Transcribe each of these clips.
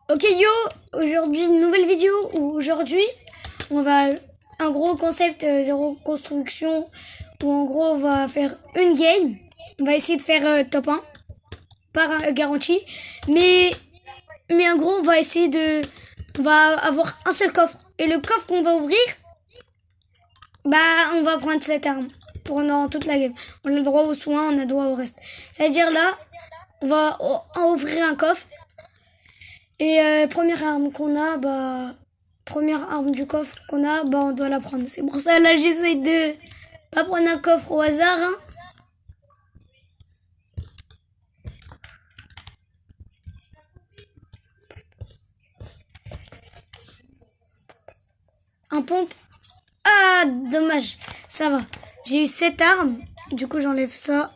Ok yo, aujourd'hui une nouvelle vidéo où aujourd'hui on va un gros concept zéro construction où en gros on va faire une game. On va essayer de faire top 1 par garantie, mais en gros on va essayer de on va avoir un seul coffre et le coffre qu'on va ouvrir on va prendre cette arme pendant toute la game. On a le droit aux soins, on a le droit au reste. C'est-à-dire là, on va en ouvrir un coffre. Et première arme qu'on a, première arme du coffre qu'on a, on doit la prendre. C'est pour ça là j'essaie de pas prendre un coffre au hasard. Hein. Un pompe. Ah dommage, ça va. J'ai eu 7 armes. Du coup j'enlève ça.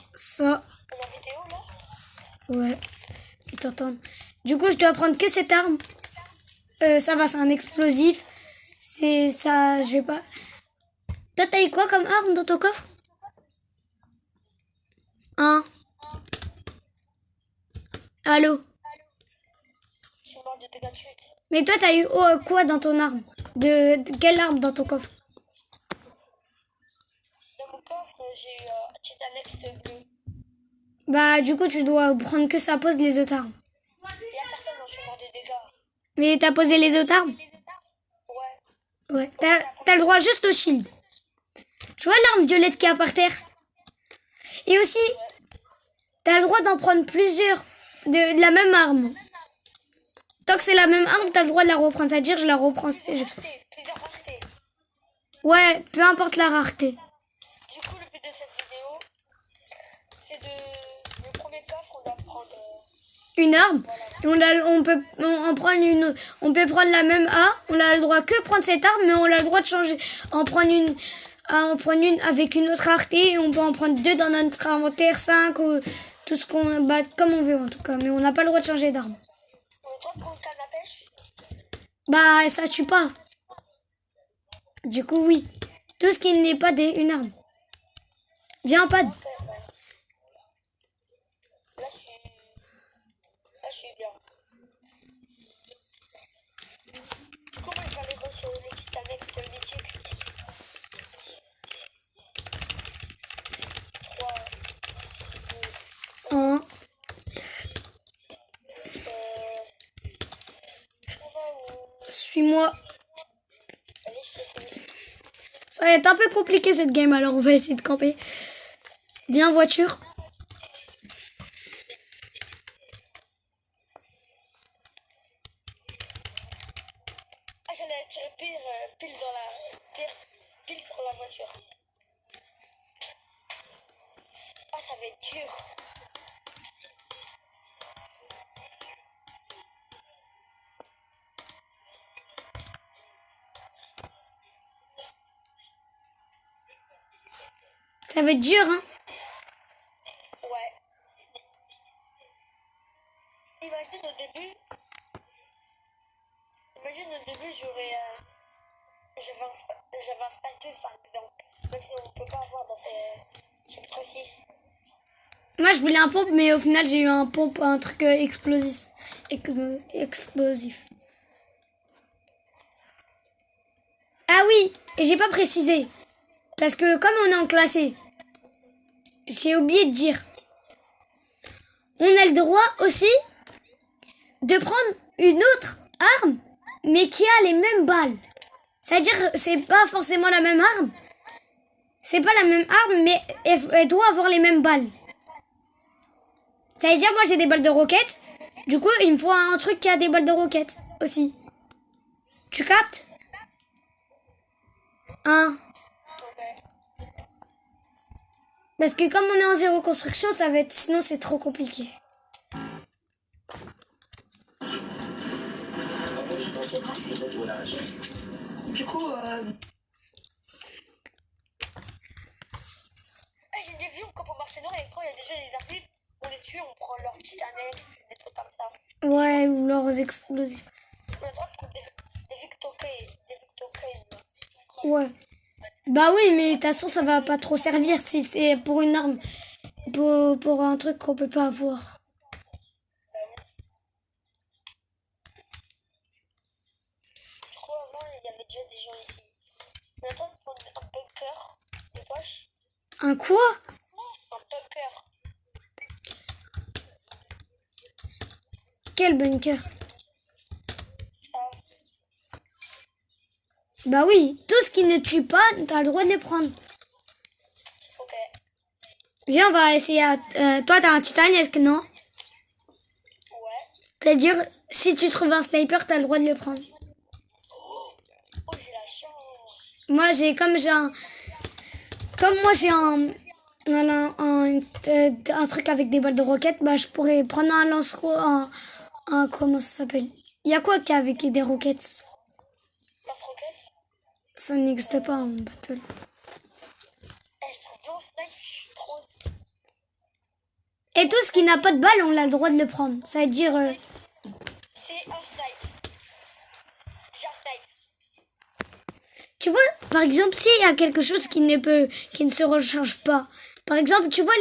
Ouais. Ils t'entendent. Du coup je dois prendre que cette arme. Ça va, c'est un explosif. C'est ça, je vais pas. Toi, t'as eu quoi comme arme dans ton coffre? Hein? Allô? Mais toi, t'as eu quoi dans ton arme? De quelle arme dans ton coffre? Dans mon coffre, j'ai eu un petit annexe bleu. Bah, du coup, tu dois prendre que ça pose les autres armes. Il y a personne dans ce genre de dégâts. Mais t'as posé les autres armes? Ouais. Ouais. T'as le droit juste au shield. Tu vois l'arme violette qui est par terre? Et aussi, t'as le droit d'en prendre plusieurs de la même arme. Tant que c'est la même arme, t'as le droit de la reprendre. C'est-à-dire, je la reprends. Plusieurs raretés. Ouais, peu importe la rareté. Du coup, le but de cette vidéo, c'est de... Le premier coffre, on doit prendre... Une arme. Et on peut prendre une. On peut prendre la même A. On a le droit que prendre cette arme, mais on a le droit de changer. En prendre une avec une autre rareté. Et on peut en prendre deux dans notre inventaire, 5 ou tout ce qu'on bat comme on veut en tout cas. Mais on n'a pas le droit de changer d'arme. On a le droit de prendre canne à pêche. Ça tue pas. Du coup oui. Tout ce qui n'est pas une arme. Viens en pad. Là, je suis bien. Du coup, moi, je vais aller voir sur les petites annexes mythiques. 3, 1. Suis-moi. Allez, je te fais. Ça va être un peu compliqué cette game, alors on va essayer de camper. Viens voiture. Ah, j'allais tirer pile sur la voiture. Ah, ça va être dur. Ça va être dur, hein. Ouais. Imagine au début, j'avais un status par exemple. Même si on ne peut pas avoir dans ces chapitres 6. Moi, je voulais un pompe, mais au final, j'ai eu un truc explosif. Explosif. Ah oui, et j'ai pas précisé. Parce que comme on est en classé, j'ai oublié de dire. On a le droit aussi de prendre une autre arme, mais qui a les mêmes balles. C'est-à-dire, c'est pas forcément la même arme. C'est pas la même arme, mais elle doit avoir les mêmes balles. Ça veut dire, moi j'ai des balles de roquettes. Du coup, il me faut un truc qui a des balles de roquettes aussi. Tu captes? Hein? Parce que comme on est en zéro construction, ça va être. Sinon, c'est trop compliqué. Du coup, j'ai des vies, on campe au marché noir et quand il y a des gens qui arrivent, on les tue, on prend leur petite annexe, des trucs comme ça. Ouais, ou leurs explosifs. On a le droit de prendre des victocaines. Ouais. Bah oui, mais de toute façon, ça va pas trop servir si c'est pour une arme. Pour un truc qu'on peut pas avoir. déjà des gens ici. On attend de prendre un bunker de poche. Un quoi? Un bunker. Quel bunker? Ça. Bah oui, tout ce qui ne tue pas, t'as le droit de les prendre. Ok. Viens, on va essayer. Toi, t'as un titanesque, non? Ouais. C'est-à-dire, si tu trouves un sniper, t'as le droit de le prendre. Oh, j'ai la chance. Moi, comme moi, j'ai un truc avec des balles de roquettes, bah, je pourrais prendre un comment ça s'appelle? Il y a quoi qui avec des roquettes? Lance-roquette. Ça n'existe pas en battle. Eh, ça vient au snipe, je suis trop. Et tout ce qui n'a pas de balles, on a le droit de le prendre. Ça veut dire... C'est un snipe. J'ai un snipe. Tu vois, par exemple, s'il y a quelque chose qui ne se recharge pas. Par exemple, tu vois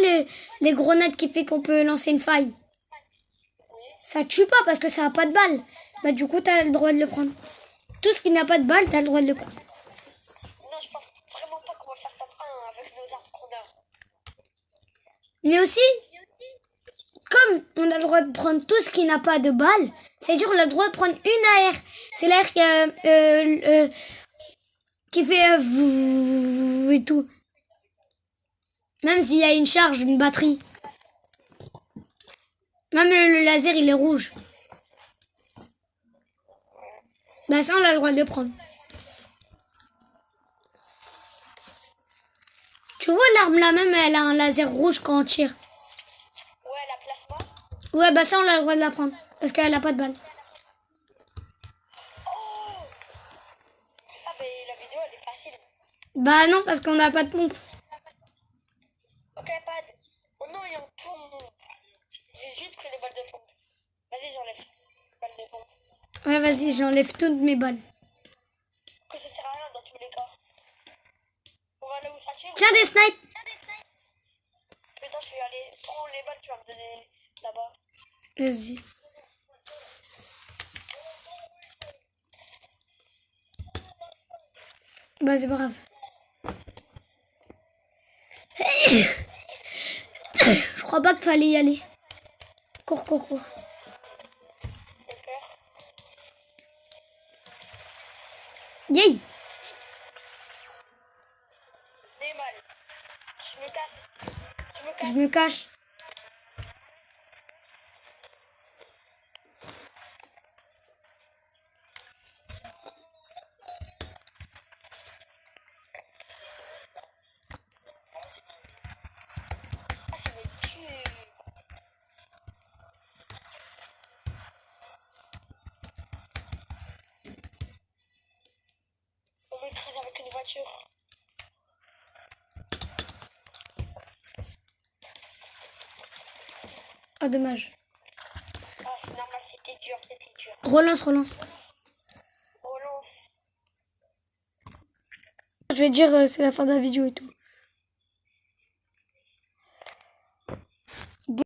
les grenades qui fait qu'on peut lancer une faille. Oui. Ça tue pas parce que ça n'a pas de balles. Bah du coup, t'as le droit de le prendre. Tout ce qui n'a pas de balles, t'as le droit de le prendre. Non, je pense vraiment pas qu'on va faire top 1 avec nos armes qu'on a. Mais aussi, comme on a le droit de prendre tout ce qui n'a pas de balles, c'est-à-dire on a le droit de prendre une AR. C'est l'AR qui fait et tout. Même s'il y a une charge, une batterie. Même le laser, il est rouge. Bah ça, on a le droit de le prendre. Tu vois l'arme là même, elle a un laser rouge quand on tire. Ouais, la plasma. Ouais, bah ça, on a le droit de la prendre. Parce qu'elle a pas de balles. Oh. Ah, mais la vidéo, elle est facile. Bah non, parce qu'on n'a pas de pompe. Ok, pas de. Oh non, il y a un pompe. J'ai juste pris les balles de pompe. Vas-y, j'enlève. Balles de pompe. Ouais, vas-y, j'enlève toutes mes balles. Que ça sert à rien dans tous les cas. On va aller où ça tire. Tiens, des snipes. Putain, je vais aller prendre les balles, tu vas me donner là-bas. Vas-y. Bah c'est pas grave. Je crois pas qu'il fallait y aller. Cours, cours, cours. J'ai peur. Yay. Des balles. Je me casse. Je me Je casse. me cache. Ah, ça me tue. On m'écrase avec une voiture. Ah, dommage. Ah, c'est normal, c'était dur, c'était dur. Relance, relance. Relance. Je vais te dire, c'est la fin de la vidéo et tout.